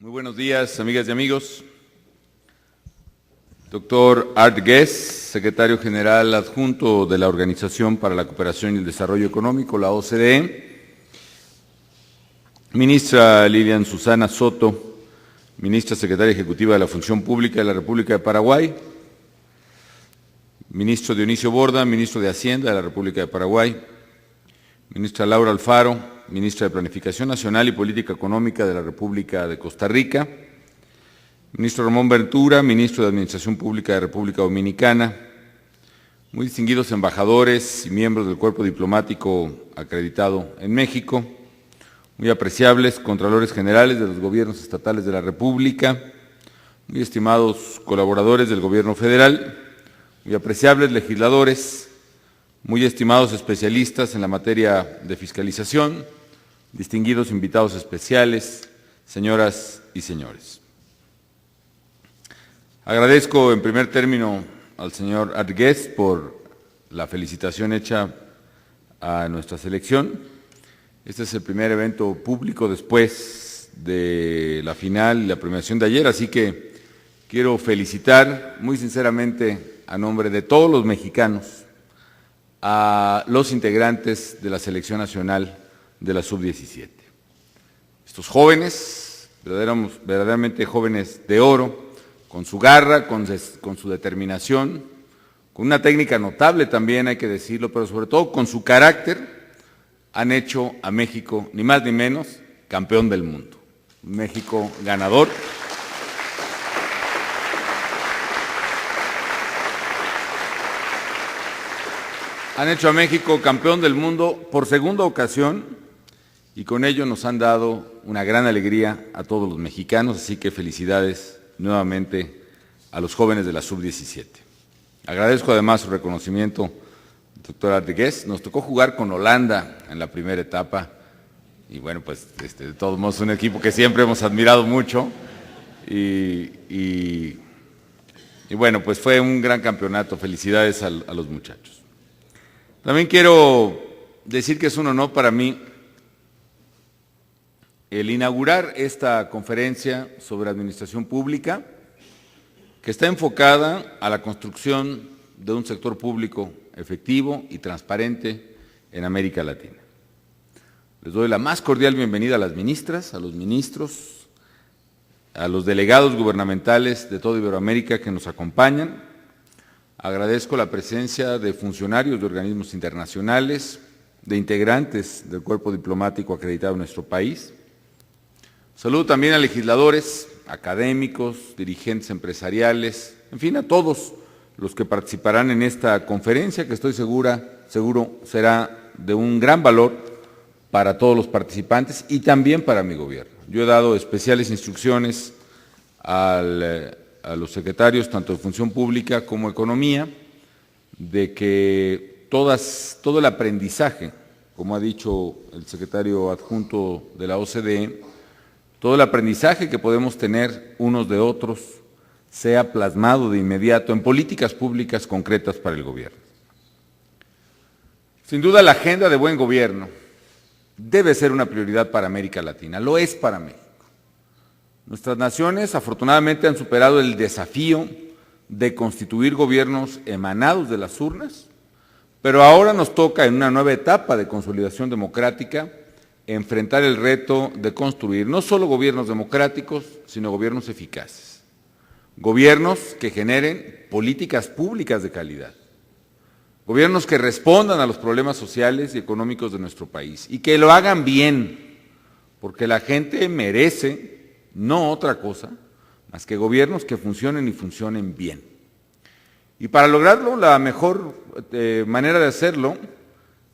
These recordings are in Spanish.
Muy buenos días, amigas y amigos. Doctor Art Guest, secretario general adjunto de la Organización para la Cooperación y el Desarrollo Económico, la OCDE. Ministra Lilian Susana Soto, ministra secretaria ejecutiva de la Función Pública de la República de Paraguay. Ministro Dionisio Borda, ministro de Hacienda de la República de Paraguay. Ministra Laura Alfaro, ministra de Planificación Nacional y Política Económica de la República de Costa Rica. Ministro Ramón Ventura, ministro de Administración Pública de República Dominicana. Muy distinguidos embajadores y miembros del cuerpo diplomático acreditado en México. Muy apreciables contralores generales de los gobiernos estatales de la República. Muy estimados colaboradores del gobierno federal. Muy apreciables legisladores. Muy estimados especialistas en la materia de fiscalización, distinguidos invitados especiales, señoras y señores. Agradezco en primer término al señor Art Guest por la felicitación hecha a nuestra selección. Este es el primer evento público después de la final y la premiación de ayer, así que quiero felicitar muy sinceramente a nombre de todos los mexicanos a los integrantes de la Selección Nacional de la Sub-17. Estos jóvenes, verdaderamente jóvenes de oro, con su garra, con su determinación, con una técnica notable también, hay que decirlo, pero sobre todo con su carácter, han hecho a México, ni más ni menos, campeón del mundo. México ganador. Han hecho a México campeón del mundo por segunda ocasión y con ello nos han dado una gran alegría a todos los mexicanos, así que felicidades nuevamente a los jóvenes de la Sub-17. Agradezco además su reconocimiento, doctor Art Guest. Nos tocó jugar con Holanda en la primera etapa y bueno, pues de todos modos un equipo que siempre hemos admirado mucho y bueno, pues fue un gran campeonato. Felicidades a los muchachos. También quiero decir que es un honor para mí el inaugurar esta conferencia sobre administración pública que está enfocada a la construcción de un sector público efectivo y transparente en América Latina. Les doy la más cordial bienvenida a las ministras, a los ministros, a los delegados gubernamentales de toda Iberoamérica que nos acompañan. Agradezco la presencia de funcionarios de organismos internacionales, de integrantes del cuerpo diplomático acreditado en nuestro país. Saludo también a legisladores, académicos, dirigentes empresariales, en fin, a todos los que participarán en esta conferencia que estoy seguro será de un gran valor para todos los participantes y también para mi gobierno. Yo he dado especiales instrucciones a los secretarios, tanto de Función Pública como Economía, de que todo el aprendizaje, como ha dicho el secretario adjunto de la OCDE, todo el aprendizaje que podemos tener unos de otros sea plasmado de inmediato en políticas públicas concretas para el gobierno. Sin duda, la agenda de buen gobierno debe ser una prioridad para América Latina, lo es para México. Nuestras naciones afortunadamente han superado el desafío de constituir gobiernos emanados de las urnas, pero ahora nos toca en una nueva etapa de consolidación democrática enfrentar el reto de construir no solo gobiernos democráticos, sino gobiernos eficaces. Gobiernos que generen políticas públicas de calidad. Gobiernos que respondan a los problemas sociales y económicos de nuestro país y que lo hagan bien, porque la gente merece no otra cosa más que gobiernos que funcionen y funcionen bien. Y para lograrlo, la mejor manera de hacerlo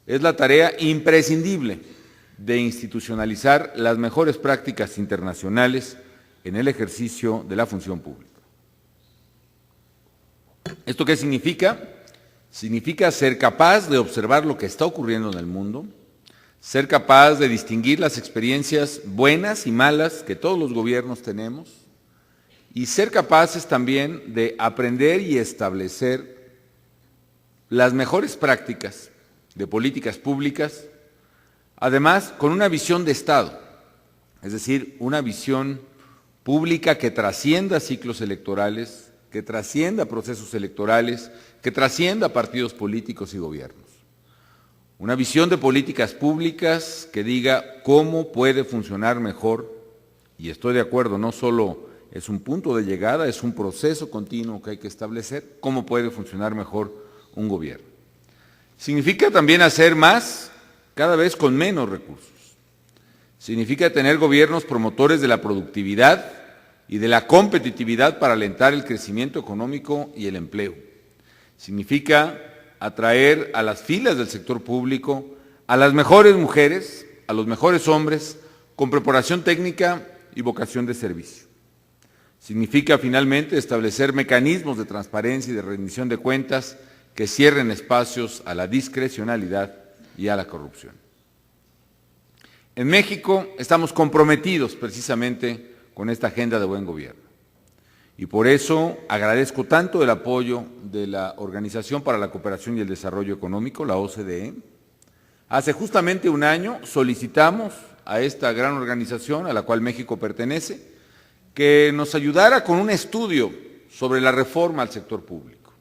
es la tarea imprescindible de institucionalizar las mejores prácticas internacionales en el ejercicio de la función pública. ¿Esto qué significa? Significa ser capaz de observar lo que está ocurriendo en el mundo, ser capaz de distinguir las experiencias buenas y malas que todos los gobiernos tenemos y ser capaces también de aprender y establecer las mejores prácticas de políticas públicas, además con una visión de Estado, es decir, una visión pública que trascienda ciclos electorales, que trascienda procesos electorales, que trascienda partidos políticos y gobiernos. Una visión de políticas públicas que diga cómo puede funcionar mejor, y estoy de acuerdo, no solo es un punto de llegada, es un proceso continuo que hay que establecer, cómo puede funcionar mejor un gobierno. Significa también hacer más, cada vez con menos recursos. Significa tener gobiernos promotores de la productividad y de la competitividad para alentar el crecimiento económico y el empleo. Significa atraer a las filas del sector público a las mejores mujeres, a los mejores hombres, con preparación técnica y vocación de servicio. Significa finalmente establecer mecanismos de transparencia y de rendición de cuentas que cierren espacios a la discrecionalidad y a la corrupción. En México estamos comprometidos precisamente con esta agenda de buen gobierno. Y por eso agradezco tanto el apoyo de la Organización para la Cooperación y el Desarrollo Económico, la OCDE. Hace justamente un año solicitamos a esta gran organización a la cual México pertenece que nos ayudara con un estudio sobre la reforma al sector público,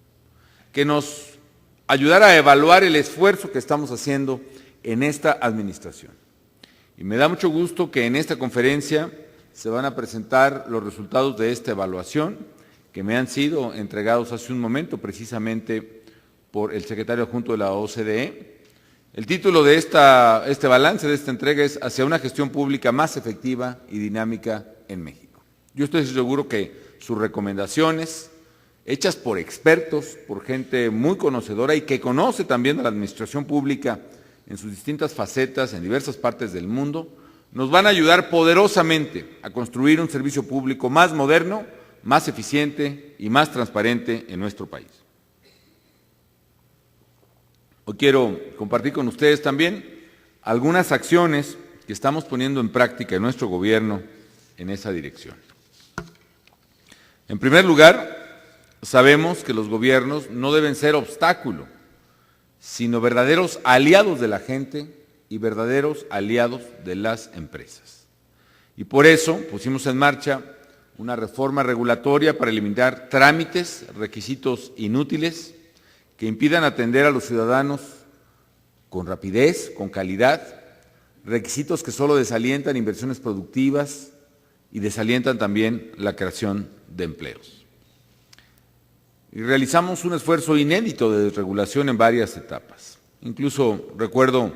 que nos ayudara a evaluar el esfuerzo que estamos haciendo en esta administración. Y me da mucho gusto que en esta conferencia se van a presentar los resultados de esta evaluación que me han sido entregados hace un momento precisamente por el secretario adjunto de la OCDE. El título de este balance, de esta entrega, es Hacia una gestión pública más efectiva y dinámica en México. Yo estoy seguro que sus recomendaciones, hechas por expertos, por gente muy conocedora y que conoce también a la administración pública en sus distintas facetas en diversas partes del mundo, nos van a ayudar poderosamente a construir un servicio público más moderno, más eficiente y más transparente en nuestro país. Hoy quiero compartir con ustedes también algunas acciones que estamos poniendo en práctica en nuestro gobierno en esa dirección. En primer lugar, sabemos que los gobiernos no deben ser obstáculo, sino verdaderos aliados de la gente y verdaderos aliados de las empresas. Y por eso pusimos en marcha una reforma regulatoria para eliminar trámites, requisitos inútiles que impidan atender a los ciudadanos con rapidez, con calidad, requisitos que solo desalientan inversiones productivas y desalientan también la creación de empleos. Y realizamos un esfuerzo inédito de desregulación en varias etapas. Incluso recuerdo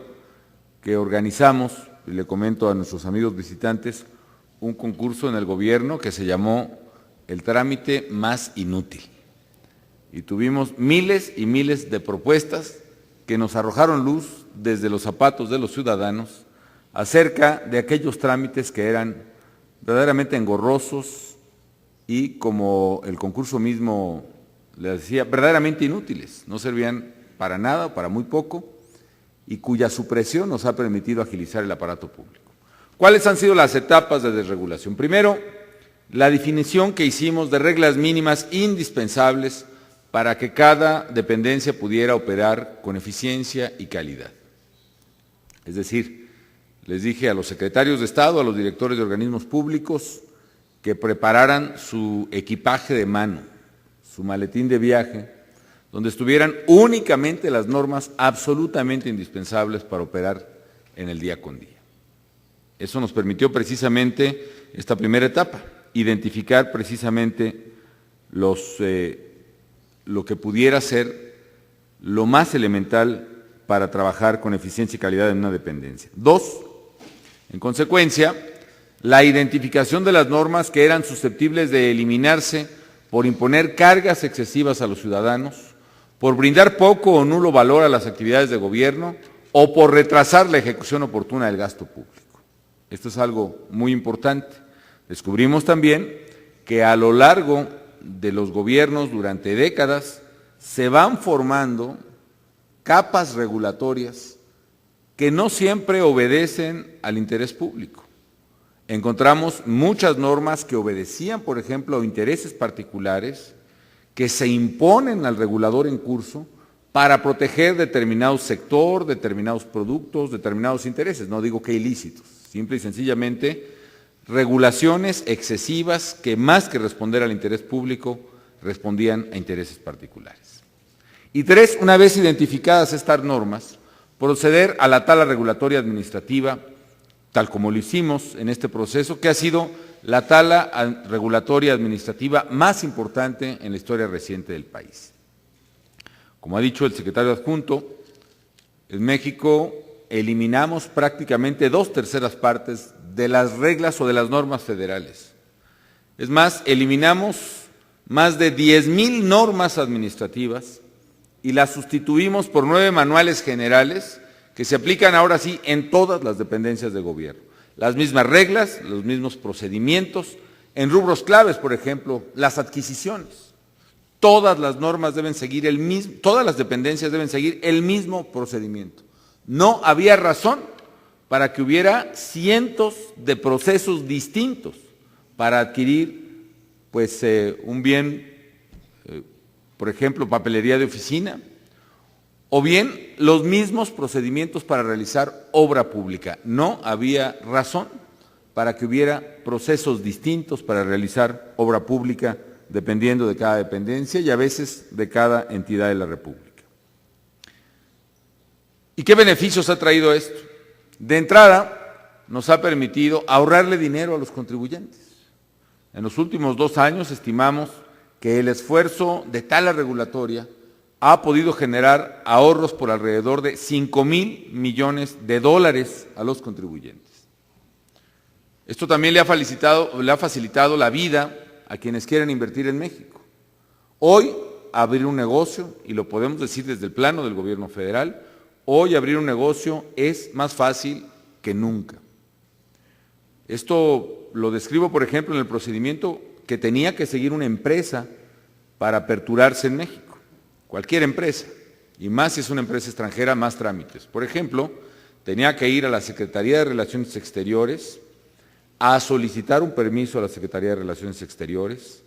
que organizamos, y le comento a nuestros amigos visitantes, un concurso en el gobierno que se llamó El trámite más inútil. Y tuvimos miles y miles de propuestas que nos arrojaron luz desde los zapatos de los ciudadanos acerca de aquellos trámites que eran verdaderamente engorrosos y, como el concurso mismo le decía, verdaderamente inútiles, no servían para nada o para muy poco, y cuya supresión nos ha permitido agilizar el aparato público. ¿Cuáles han sido las etapas de desregulación? Primero, la definición que hicimos de reglas mínimas indispensables para que cada dependencia pudiera operar con eficiencia y calidad. Es decir, les dije a los secretarios de Estado, a los directores de organismos públicos, que prepararan su equipaje de mano, su maletín de viaje, donde estuvieran únicamente las normas absolutamente indispensables para operar en el día con día. Eso nos permitió precisamente esta primera etapa, identificar precisamente lo que pudiera ser lo más elemental para trabajar con eficiencia y calidad en una dependencia. Dos, en consecuencia, la identificación de las normas que eran susceptibles de eliminarse por imponer cargas excesivas a los ciudadanos, por brindar poco o nulo valor a las actividades de gobierno o por retrasar la ejecución oportuna del gasto público. Esto es algo muy importante. Descubrimos también que a lo largo de los gobiernos durante décadas se van formando capas regulatorias que no siempre obedecen al interés público. Encontramos muchas normas que obedecían, por ejemplo, a intereses particulares que se imponen al regulador en curso para proteger determinado sector, determinados productos, determinados intereses. No digo que ilícitos, simple y sencillamente regulaciones excesivas que más que responder al interés público, respondían a intereses particulares. Y tres, una vez identificadas estas normas, proceder a la tala regulatoria administrativa, tal como lo hicimos en este proceso, que ha sido la tala regulatoria administrativa más importante en la historia reciente del país. Como ha dicho el secretario adjunto, en México eliminamos prácticamente 2/3 partes de las reglas o de las normas federales. Es más, eliminamos más de 10,000 normas administrativas y las sustituimos por 9 manuales generales que se aplican ahora sí en todas las dependencias de gobierno. Las mismas reglas, los mismos procedimientos, en rubros claves, por ejemplo, las adquisiciones. Todas las normas deben seguir todas las dependencias deben seguir el mismo procedimiento. No había razón para que hubiera cientos de procesos distintos para adquirir un bien, por ejemplo, papelería de oficina, o bien los mismos procedimientos para realizar obra pública. No había razón para que hubiera procesos distintos para realizar obra pública dependiendo de cada dependencia y a veces de cada entidad de la República. ¿Y qué beneficios ha traído esto? De entrada, nos ha permitido ahorrarle dinero a los contribuyentes. En los últimos 2 años estimamos que el esfuerzo de tala regulatoria ha podido generar ahorros por alrededor de $5,000 millones a los contribuyentes. Esto también le ha facilitado la vida a quienes quieren invertir en México. Hoy, abrir un negocio, y lo podemos decir desde el plano del gobierno federal, hoy abrir un negocio es más fácil que nunca. Esto lo describo, por ejemplo, en el procedimiento que tenía que seguir una empresa para aperturarse en México. Cualquier empresa, y más si es una empresa extranjera, más trámites. Por ejemplo, tenía que ir a la Secretaría de Relaciones Exteriores a solicitar un permiso a la Secretaría de Relaciones Exteriores,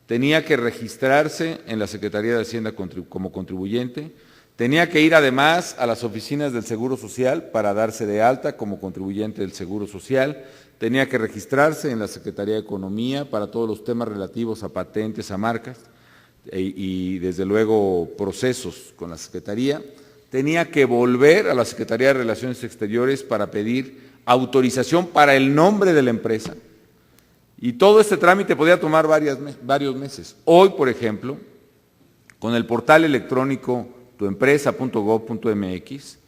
tenía que registrarse en la Secretaría de Hacienda como contribuyente, tenía que ir además a las oficinas del Seguro Social para darse de alta como contribuyente del Seguro Social, tenía que registrarse en la Secretaría de Economía para todos los temas relativos a patentes, a marcas, y desde luego procesos con la Secretaría, tenía que volver a la Secretaría de Relaciones Exteriores para pedir autorización para el nombre de la empresa, y todo este trámite podía tomar varios meses. Hoy, por ejemplo, con el portal electrónico tuempresa.gov.mx,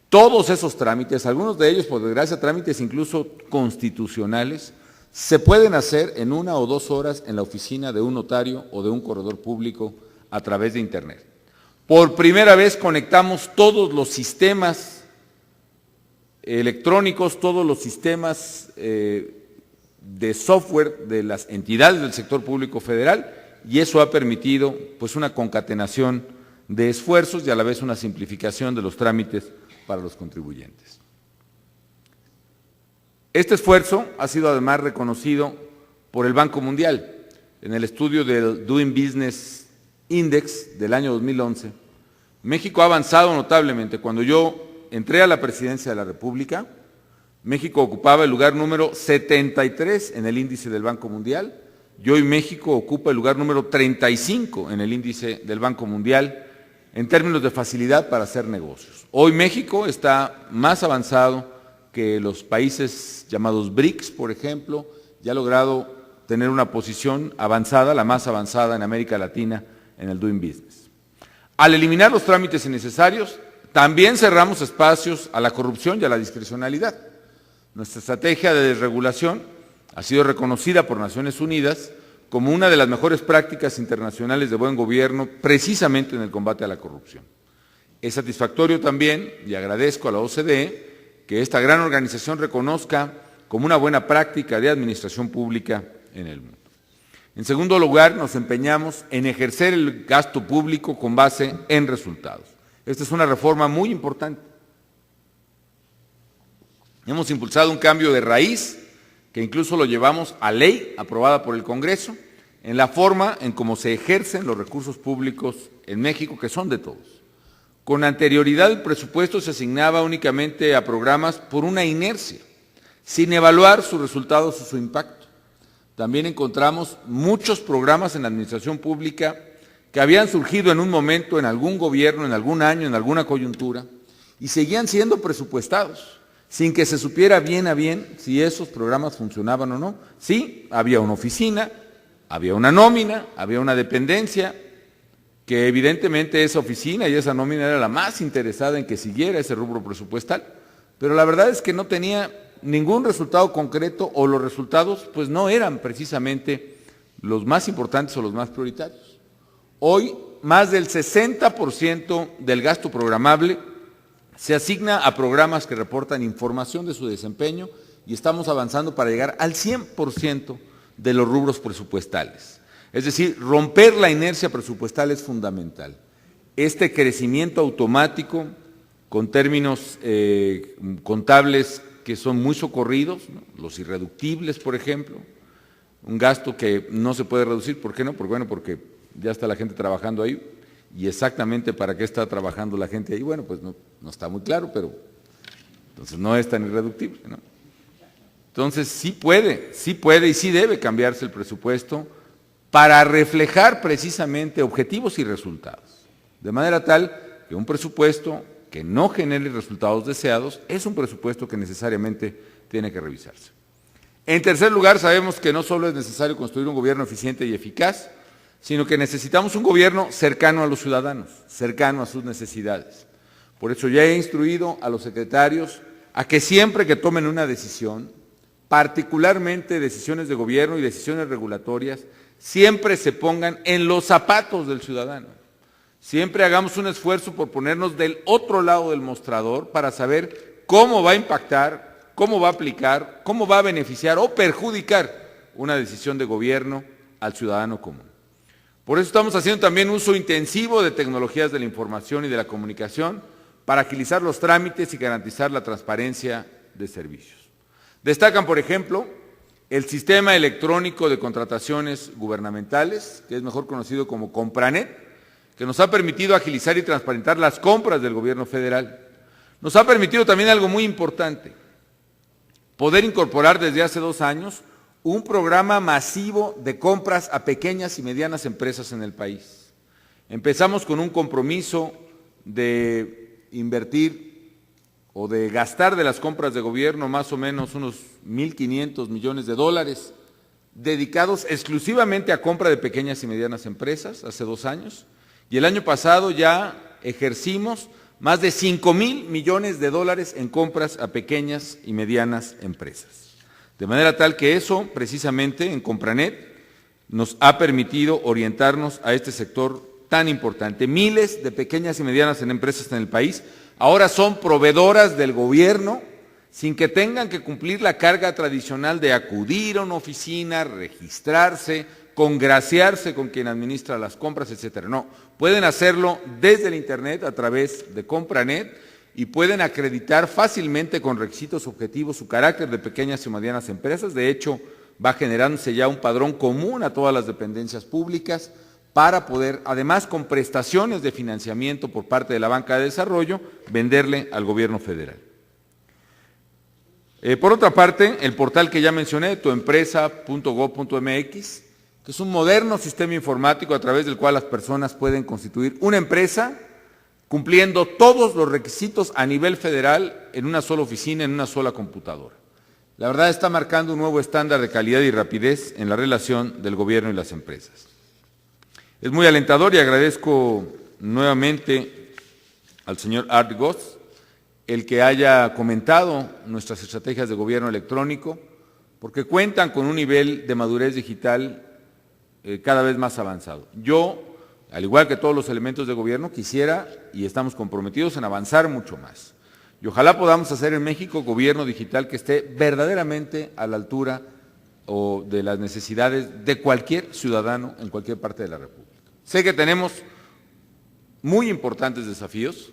todos esos trámites, algunos de ellos, por desgracia, trámites incluso constitucionales, se pueden hacer en 1 o 2 horas en la oficina de un notario o de un corredor público a través de Internet. Por primera vez conectamos todos los sistemas electrónicos, todos los sistemas de software de las entidades del sector público federal, y eso ha permitido una concatenación de esfuerzos y a la vez una simplificación de los trámites para los contribuyentes. Este esfuerzo ha sido además reconocido por el Banco Mundial. En el estudio del Doing Business Index del año 2011, México ha avanzado notablemente. Cuando yo entré a la presidencia de la República, México ocupaba el lugar número 73 en el índice del Banco Mundial, y hoy México ocupa el lugar número 35 en el índice del Banco Mundial en términos de facilidad para hacer negocios. Hoy México está más avanzado que los países llamados BRICS, por ejemplo, ya ha logrado tener una posición avanzada, la más avanzada en América Latina en el Doing Business. Al eliminar los trámites innecesarios, también cerramos espacios a la corrupción y a la discrecionalidad. Nuestra estrategia de desregulación ha sido reconocida por Naciones Unidas como una de las mejores prácticas internacionales de buen gobierno, precisamente en el combate a la corrupción. Es satisfactorio también, y agradezco a la OCDE, que esta gran organización reconozca como una buena práctica de administración pública en el mundo. En segundo lugar, nos empeñamos en ejercer el gasto público con base en resultados. Esta es una reforma muy importante. Hemos impulsado un cambio de raíz, que incluso lo llevamos a ley aprobada por el Congreso, en la forma en cómo se ejercen los recursos públicos en México, que son de todos. Con anterioridad el presupuesto se asignaba únicamente a programas por una inercia. sin evaluar sus resultados o su impacto. También encontramos muchos programas en la administración pública que habían surgido en un momento, en algún gobierno, en algún año, en alguna coyuntura, y seguían siendo presupuestados, sin que se supiera bien a bien si esos programas funcionaban o no. Sí, había una oficina, había una nómina, había una dependencia, que evidentemente esa oficina y esa nómina era la más interesada en que siguiera ese rubro presupuestal, pero la verdad es que no tenía ningún resultado concreto, o los resultados pues no eran precisamente los más importantes o los más prioritarios. Hoy, más del 60% del gasto programable se asigna a programas que reportan información de su desempeño, y estamos avanzando para llegar al 100% de los rubros presupuestales. Es decir, romper la inercia presupuestal es fundamental. Este crecimiento automático, con términos contables que son muy socorridos, ¿no? Los irreductibles, por ejemplo, un gasto que no se puede reducir. ¿Por qué no? Porque ya está la gente trabajando ahí. ¿Y exactamente para qué está trabajando la gente ahí? Bueno, pues no está muy claro, pero entonces no es tan irreductible, ¿no? Entonces sí puede y sí debe cambiarse el presupuesto para reflejar precisamente objetivos y resultados, de manera tal que un presupuesto que no genere resultados deseados es un presupuesto que necesariamente tiene que revisarse. En tercer lugar, sabemos que no solo es necesario construir un gobierno eficiente y eficaz, sino que necesitamos un gobierno cercano a los ciudadanos, cercano a sus necesidades. Por eso ya he instruido a los secretarios a que siempre que tomen una decisión, particularmente decisiones de gobierno y decisiones regulatorias, siempre se pongan en los zapatos del ciudadano. Siempre hagamos un esfuerzo por ponernos del otro lado del mostrador para saber cómo va a impactar, cómo va a aplicar, cómo va a beneficiar o perjudicar una decisión de gobierno al ciudadano común. Por eso estamos haciendo también uso intensivo de tecnologías de la información y de la comunicación para agilizar los trámites y garantizar la transparencia de servicios. Destacan, por ejemplo, el sistema electrónico de contrataciones gubernamentales, que es mejor conocido como Compranet, que nos ha permitido agilizar y transparentar las compras del gobierno federal. Nos ha permitido también algo muy importante, poder incorporar desde hace 2 años un programa masivo de compras a pequeñas y medianas empresas en el país. Empezamos con un compromiso de invertir o de gastar de las compras de gobierno más o menos unos 1.500 millones de dólares, dedicados exclusivamente a compra de pequeñas y medianas empresas hace 2 años, y el año pasado ya ejercimos más de 5,000 millones de dólares en compras a pequeñas y medianas empresas. De manera tal que eso, precisamente, en Compranet, nos ha permitido orientarnos a este sector tan importante. Miles de pequeñas y medianas empresas en el país ahora son proveedoras del gobierno sin que tengan que cumplir la carga tradicional de acudir a una oficina, registrarse, congraciarse con quien administra las compras, etcétera. No, pueden hacerlo desde el Internet a través de Compranet y pueden acreditar fácilmente con requisitos objetivos su carácter de pequeñas y medianas empresas. De hecho, va generándose ya un padrón común a todas las dependencias públicas para poder, además con prestaciones de financiamiento por parte de la banca de desarrollo, venderle al gobierno federal. Por otra parte, el portal que ya mencioné, tuempresa.gov.mx, que es un moderno sistema informático a través del cual las personas pueden constituir una empresa cumpliendo todos los requisitos a nivel federal en una sola oficina, en una sola computadora. La verdad está marcando un nuevo estándar de calidad y rapidez en la relación del gobierno y las empresas. Es muy alentador y agradezco nuevamente al señor Art Goss el que haya comentado nuestras estrategias de gobierno electrónico, porque cuentan con un nivel de madurez digital cada vez más avanzado. Yo, al igual que todos los elementos de gobierno, quisiera y estamos comprometidos en avanzar mucho más. Y ojalá podamos hacer en México gobierno digital que esté verdaderamente a la altura o de las necesidades de cualquier ciudadano en cualquier parte de la República. Sé que tenemos muy importantes desafíos,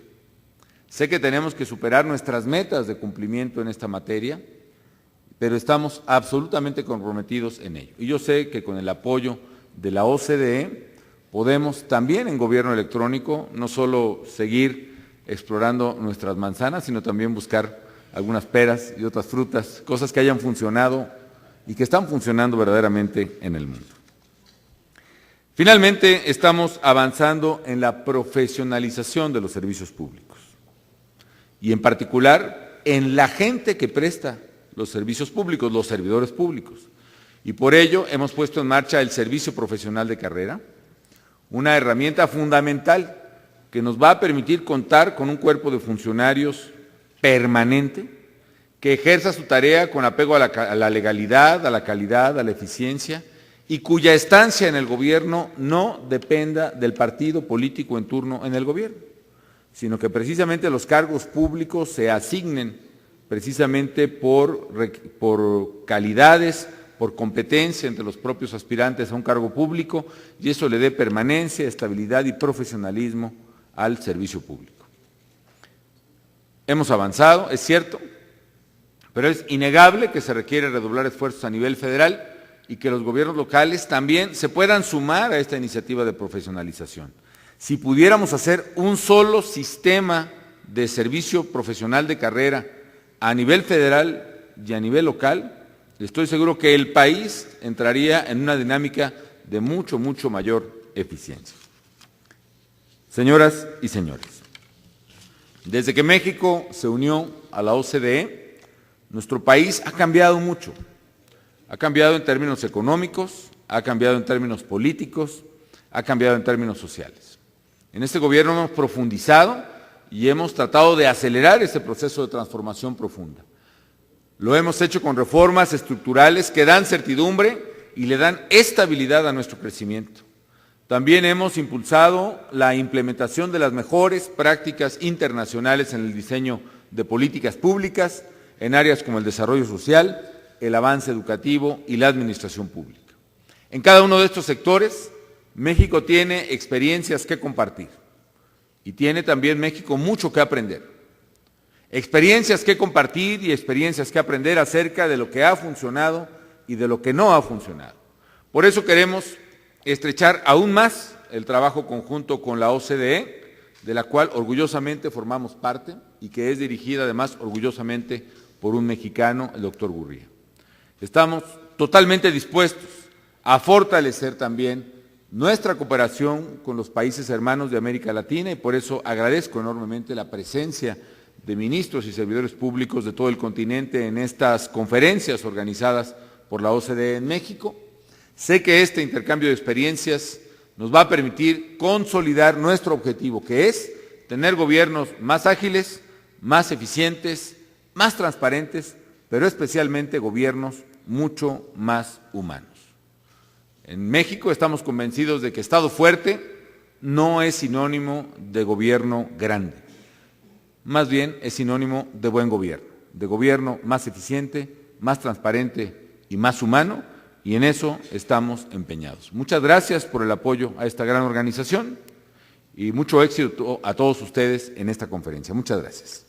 sé que tenemos que superar nuestras metas de cumplimiento en esta materia, pero estamos absolutamente comprometidos en ello. Y yo sé que con el apoyo de la OCDE podemos también en gobierno electrónico no solo seguir explorando nuestras manzanas, sino también buscar algunas peras y otras frutas, cosas que hayan funcionado y que están funcionando verdaderamente en el mundo. Finalmente, estamos avanzando en la profesionalización de los servicios públicos y en particular en la gente que presta los servicios públicos, los servidores públicos. Y por ello hemos puesto en marcha el Servicio Profesional de Carrera, una herramienta fundamental que nos va a permitir contar con un cuerpo de funcionarios permanente que ejerza su tarea con apego a la legalidad, a la calidad, a la eficiencia y cuya estancia en el gobierno no dependa del partido político en turno en el gobierno, sino que precisamente los cargos públicos se asignen precisamente por calidades, por competencia entre los propios aspirantes a un cargo público, y eso le dé permanencia, estabilidad y profesionalismo al servicio público. Hemos avanzado, es cierto, pero es innegable que se requiere redoblar esfuerzos a nivel federal y que los gobiernos locales también se puedan sumar a esta iniciativa de profesionalización. Si pudiéramos hacer un solo sistema de servicio profesional de carrera a nivel federal y a nivel local, estoy seguro que el país entraría en una dinámica de mucho mayor eficiencia. Señoras y señores, desde que México se unió a la OCDE, nuestro país ha cambiado mucho. Ha cambiado en términos económicos, ha cambiado en términos políticos, ha cambiado en términos sociales. En este gobierno hemos profundizado y hemos tratado de acelerar ese proceso de transformación profunda. Lo hemos hecho con reformas estructurales que dan certidumbre y le dan estabilidad a nuestro crecimiento. También hemos impulsado la implementación de las mejores prácticas internacionales en el diseño de políticas públicas en áreas como el desarrollo social, el avance educativo y la administración pública. En cada uno de estos sectores, México tiene experiencias que compartir y tiene también México mucho que aprender. Experiencias que compartir y experiencias que aprender acerca de lo que ha funcionado y de lo que no ha funcionado. Por eso queremos estrechar aún más el trabajo conjunto con la OCDE, de la cual orgullosamente formamos parte y que es dirigida además orgullosamente por un mexicano, el doctor Gurría. Estamos totalmente dispuestos a fortalecer también nuestra cooperación con los países hermanos de América Latina y por eso agradezco enormemente la presencia de ministros y servidores públicos de todo el continente en estas conferencias organizadas por la OCDE en México. Sé que este intercambio de experiencias nos va a permitir consolidar nuestro objetivo, que es tener gobiernos más ágiles, más eficientes, más transparentes, pero especialmente gobiernos mucho más humanos. En México estamos convencidos de que Estado fuerte no es sinónimo de gobierno grande. Más bien es sinónimo de buen gobierno, de gobierno más eficiente, más transparente y más humano, y en eso estamos empeñados. Muchas gracias por el apoyo a esta gran organización y mucho éxito a todos ustedes en esta conferencia. Muchas gracias.